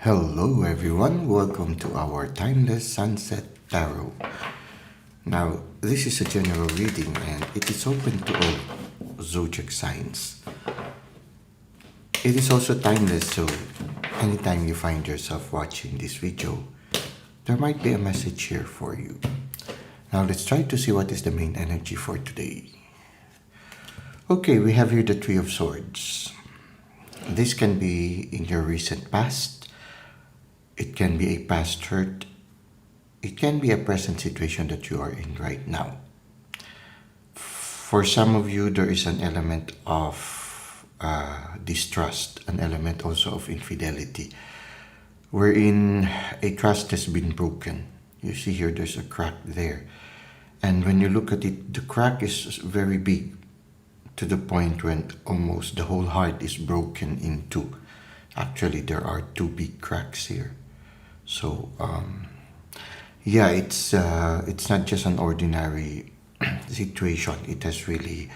Hello, everyone. Welcome to our Timeless Sunset Tarot. Now, this is a general reading and it is open to all zodiac signs. It is also timeless, so anytime you find yourself watching this video, there might be a message here for you. Now, let's try to see what is the main energy for today. Okay, we have here the Three of Swords. This can be in your recent past. It can be a past hurt. It can be a present situation that you are in right now. For some of you, there is an element of distrust, an element also of infidelity, wherein a trust has been broken. You see here, there's a crack there. And when you look at it, the crack is very big to the point when almost the whole heart is broken in two. Actually, there are two big cracks here. So, it's not just an ordinary situation. It has really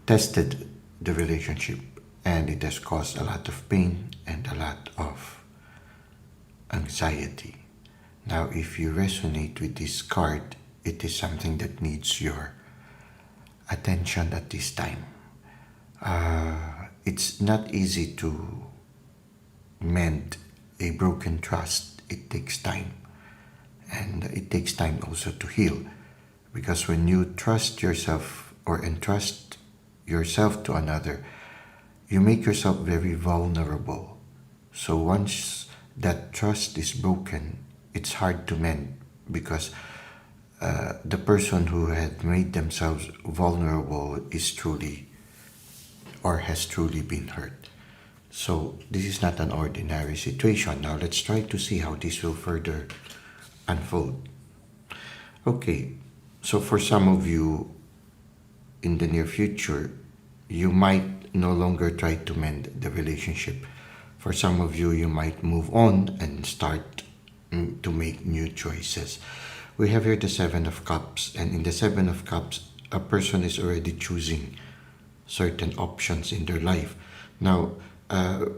tested the relationship, and it has caused a lot of pain and a lot of anxiety. Now, if you resonate with this card, it is something that needs your attention at this time. It's not easy to mend a broken trust. It takes time, and it takes time also to heal, because when you trust yourself or entrust yourself to another, you make yourself very vulnerable. So once that trust is broken, it's hard to mend, because the person who had made themselves vulnerable is truly or has truly been hurt. So this is not an ordinary situation. Now let's try to see how this will further unfold. Okay, so for some of you in the near future, you might no longer try to mend the relationship. For some of you, you might move on and start to make new choices. We have here the Seven of Cups, and in the Seven of Cups, a person is already choosing certain options in their life. Now,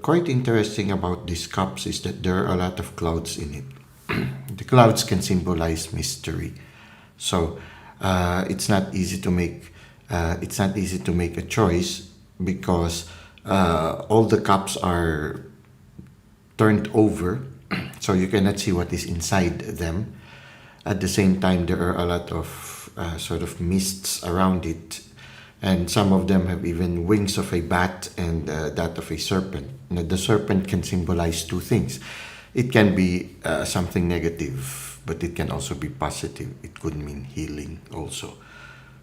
quite interesting about these cups is that there are a lot of clouds in it. The clouds can symbolize mystery, so it's not easy to make. It's not easy to make a choice, because all the cups are turned over, so you cannot see what is inside them. At the same time, there are a lot of sort of mists around it, and some of them have even wings of a bat and that of a serpent. Now, the serpent can symbolize two things. It can be something negative, but it can also be positive. It could mean healing also.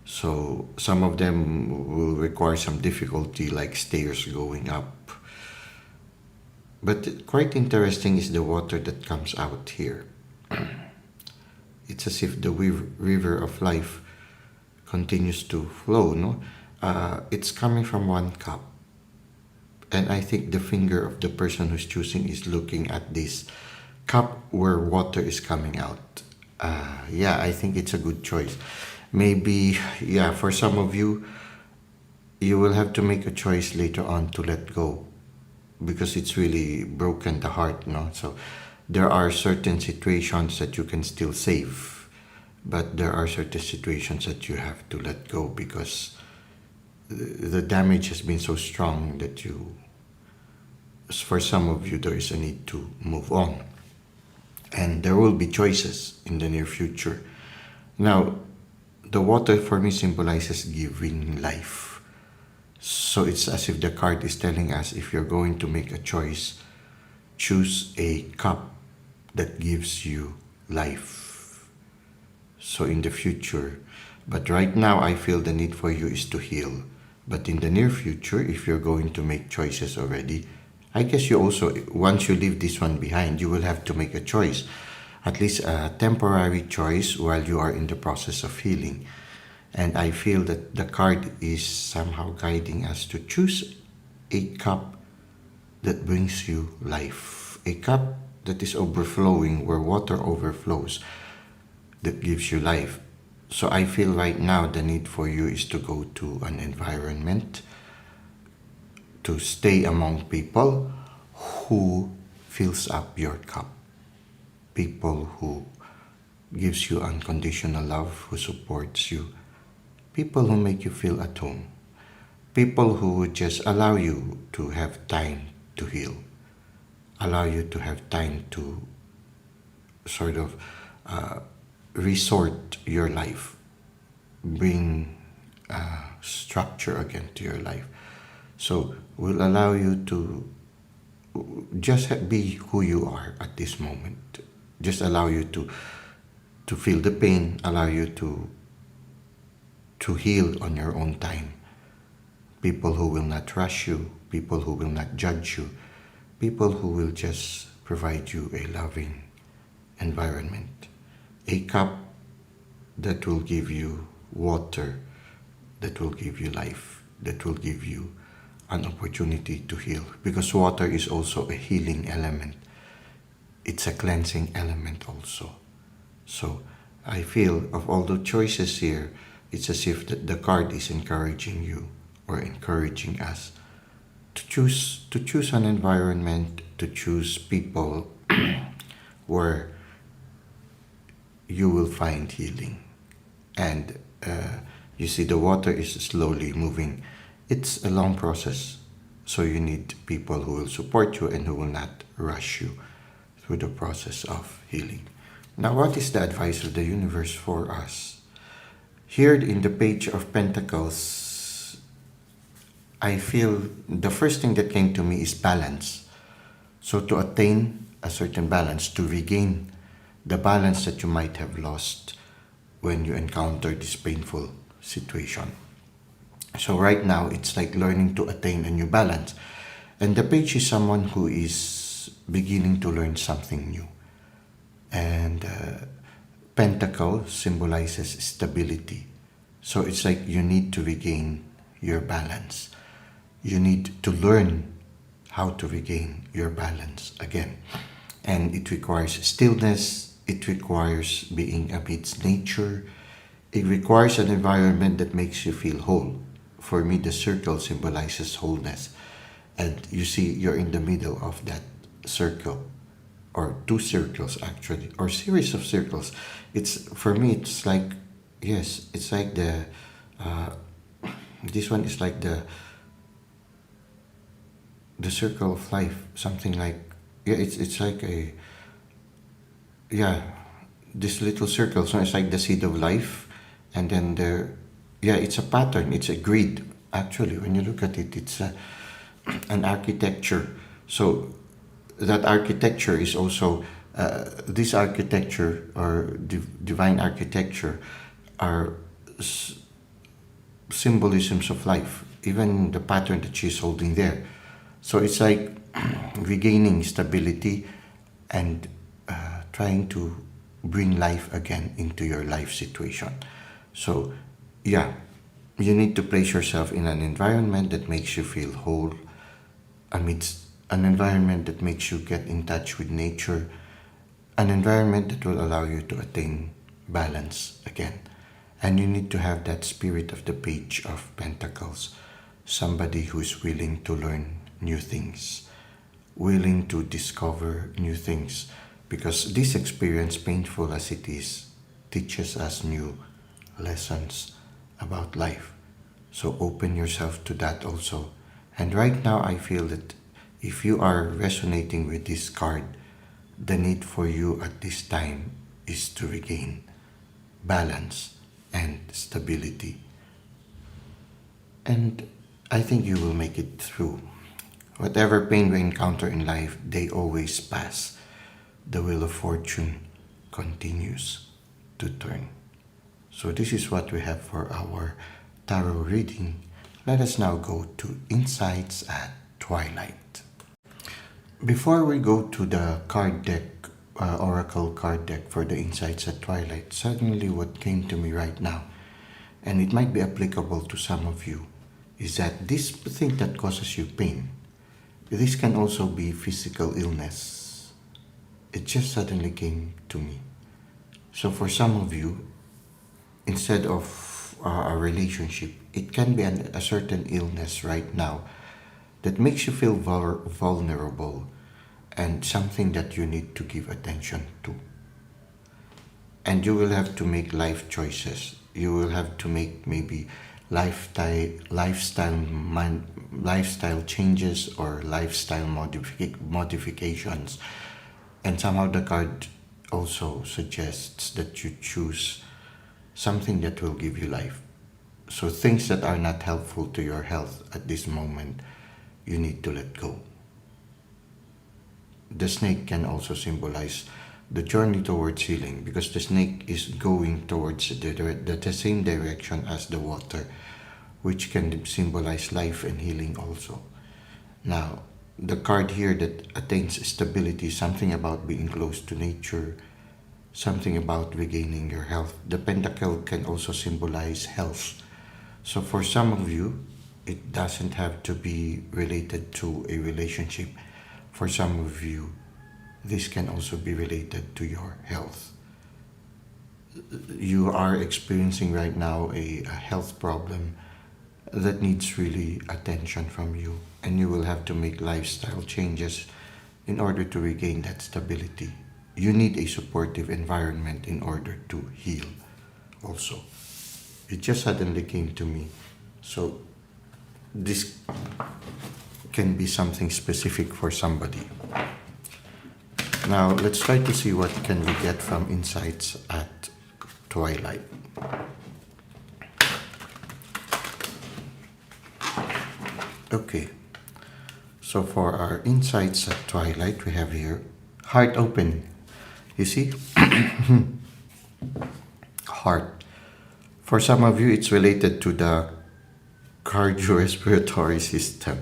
So some of them will require some difficulty, like stairs going up. But quite interesting is the water that comes out here. It's as if the river of life continues to flow, no? It's coming from one cup. And I think the finger of the person who's choosing is looking at this cup where water is coming out. I think it's a good choice. Maybe, for some of you, you will have to make a choice later on to let go, because it's really broken the heart, no? So there are certain situations that you can still save, but there are certain situations that you have to let go, because the damage has been so strong that for some of you, there is a need to move on. And there will be choices in the near future. Now, the water for me symbolizes giving life. So it's as if the card is telling us, if you're going to make a choice, choose a cup that gives you life. So in the future, but right now I feel the need for you is to heal. But in the near future, if you're going to make choices already, I guess you also, once you leave this one behind, you will have to make a choice, at least a temporary choice while you are in the process of healing. And I feel that the card is somehow guiding us to choose a cup that brings you life, a cup that is overflowing, where water overflows, that gives you life. So I feel right now the need for you is to go to an environment, to stay among people who fills up your cup. People who gives you unconditional love, who supports you. People who make you feel at home. People who would just allow you to have time to heal. Allow you to have time to sort of resort your life. Bring structure again to your life. So will allow you to just be who you are at this moment. Just allow you to feel the pain, allow you to heal on your own time. People who will not rush you, people who will not judge you, people who will just provide you a loving environment. A cup that will give you water, that will give you life, that will give you an opportunity to heal. Because water is also a healing element. It's a cleansing element also. So I feel of all the choices here, it's as if the card is encouraging you or encouraging us to choose an environment, to choose people where you will find healing. And you see the water is slowly moving. It's a long process. So you need people who will support you and who will not rush you through the process of healing. Now, what is the advice of the universe for us? Here in the Page of Pentacles, I feel the first thing that came to me is balance. So to attain a certain balance, to regain the balance that you might have lost when you encounter this painful situation. So right now, it's like learning to attain a new balance. And the page is someone who is beginning to learn something new. And pentacle symbolizes stability. So it's like you need to regain your balance. You need to learn how to regain your balance again. And it requires stillness. It requires being amidst nature. It requires an environment that makes you feel whole. For me, the circle symbolizes wholeness. And you see, you're in the middle of that circle, or two circles actually, or series of circles. It's, for me, it's like, yes, it's like the, this one is like the circle of life, something like, yeah, it's like a, yeah, this little circle, so it's like the seed of life, and then the, yeah, it's a pattern, it's a grid, actually, when you look at it, it's an architecture. So that architecture is also, this architecture or divine architecture are symbolisms of life, even the pattern that she's holding there. So it's like regaining stability and trying to bring life again into your life situation. So yeah, you need to place yourself in an environment that makes you feel whole, amidst an environment that makes you get in touch with nature, an environment that will allow you to attain balance again. And you need to have that spirit of the Page of Pentacles, somebody who is willing to learn new things, willing to discover new things, because this experience, painful as it is, teaches us new lessons about life. So open yourself to that also. And right now, I feel that if you are resonating with this card, the need for you at this time is to regain balance and stability. And I think you will make it through. Whatever pain we encounter in life, they always pass. The wheel of fortune continues to turn. So this is what we have for our tarot reading. Let us now go to Insights at Twilight. Before we go to the card deck, oracle card deck for the Insights at Twilight, suddenly what came to me right now, and it might be applicable to some of you, is that this thing that causes you pain, this can also be physical illness. It just suddenly came to me. So for some of you, instead of a relationship, it can be a certain illness right now that makes you feel vulnerable, and something that you need to give attention to. And you will have to make life choices. You will have to make maybe lifestyle changes or lifestyle modifications. And somehow the card also suggests that you choose something that will give you life. So things that are not helpful to your health at this moment, you need to let go. The snake can also symbolize the journey towards healing, because the snake is going towards the same direction as the water, which can symbolize life and healing also. Now, the card here that attains stability, something about being close to nature, something about regaining your health. The pentacle can also symbolize health. So for some of you, it doesn't have to be related to a relationship. For some of you, this can also be related to your health. You are experiencing right now a health problem that needs really attention from you, and you will have to make lifestyle changes in order to regain that stability. You need a supportive environment in order to heal also. It just suddenly came to me. So this can be something specific for somebody. Now let's try to see what can we get from insights at twilight. Okay, so for our insights at twilight, we have here heart open. You see, heart. For some of you, it's related to the cardiorespiratory system.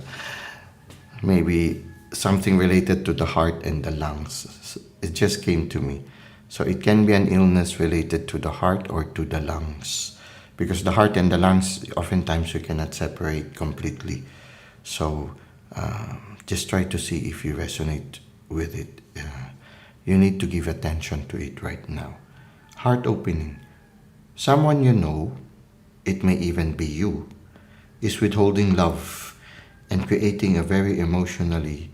Maybe something related to the heart and the lungs. It just came to me. So it can be an illness related to the heart or to the lungs. Because the heart and the lungs, oftentimes we cannot separate completely. So just try to see if you resonate with it. You need to give attention to it right now. Heart opening. Someone you know, it may even be you, is withholding love and creating a very emotionally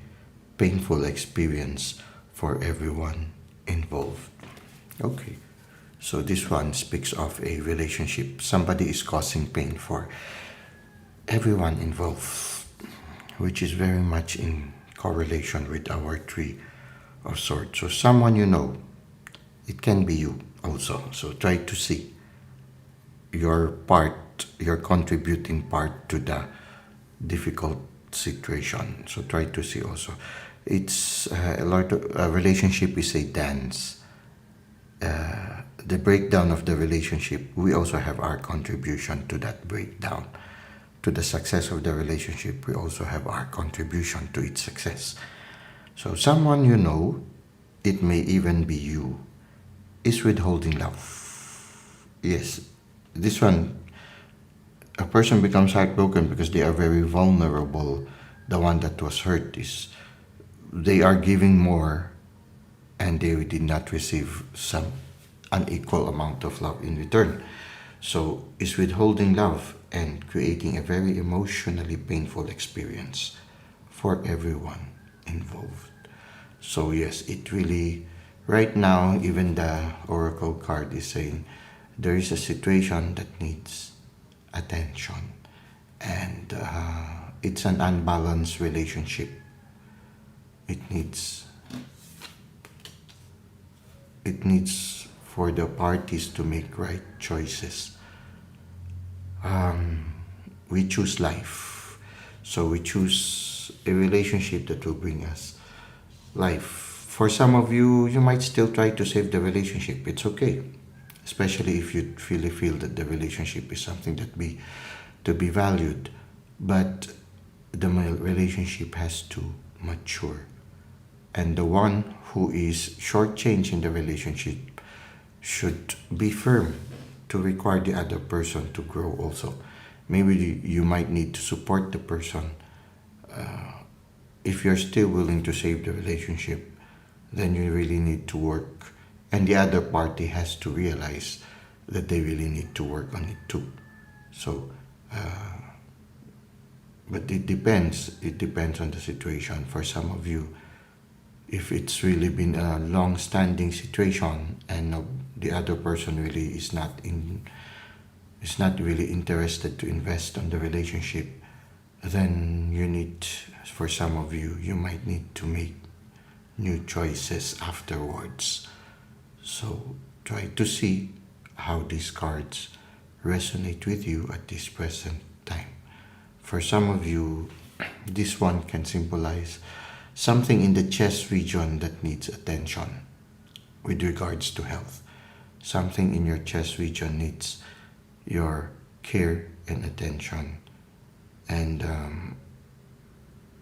painful experience for everyone involved. Okay, so this one speaks of a relationship. Somebody is causing pain for everyone involved, which is very much in correlation with our Three of Swords. So someone you know, it can be you also. So try to see your part, your contributing part to the difficult situation. So try to see also. It's a lot of a relationship is a dance. The breakdown of the relationship, we also have our contribution to that breakdown. To the success of the relationship, we also have our contribution to its success. So someone you know, it may even be you, is withholding love. Yes, this one, a person becomes heartbroken because they are very vulnerable. The one that was hurt is, they are giving more and they did not receive some unequal amount of love in return. So is withholding love and creating a very emotionally painful experience for everyone involved. So yes, it really, right now, even the Oracle card is saying there is a situation that needs attention, and it's an unbalanced relationship. It needs for the parties to make right choices. We choose life, so we choose a relationship that will bring us life. For some of you, you might still try to save the relationship. It's okay, especially if you really feel that the relationship is something that to be valued. But the relationship has to mature, and the one who is shortchanged in the relationship should be firm to require the other person to grow also. Maybe you might need to support the person. If you're still willing to save the relationship, then you really need to work, and the other party has to realize that they really need to work on it too. So but it depends on the situation. For some of you, if it's really been a long-standing situation and the other person really is not really interested to invest on the relationship, then you need, for some of you, you might need to make new choices afterwards. So try to see how these cards resonate with you at this present time. For some of you, this one can symbolize something in the chest region that needs attention with regards to health. Something in your chest region needs your care and attention. And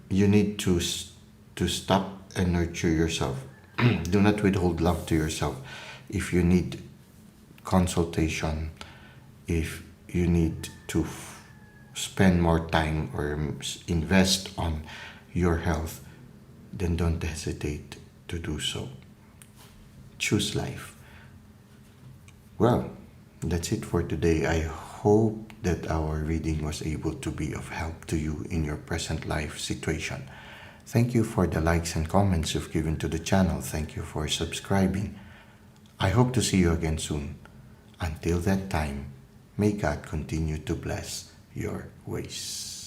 you need to stop and nurture yourself. Do not withhold love to yourself. If you need consultation, if you need to spend more time or invest on your health, then don't hesitate to do so. Choose life. Well, that's it for today. I hope that our reading was able to be of help to you in your present life situation. Thank you for the likes and comments you've given to the channel. Thank you for subscribing. I hope to see you again soon. Until that time, may God continue to bless your ways.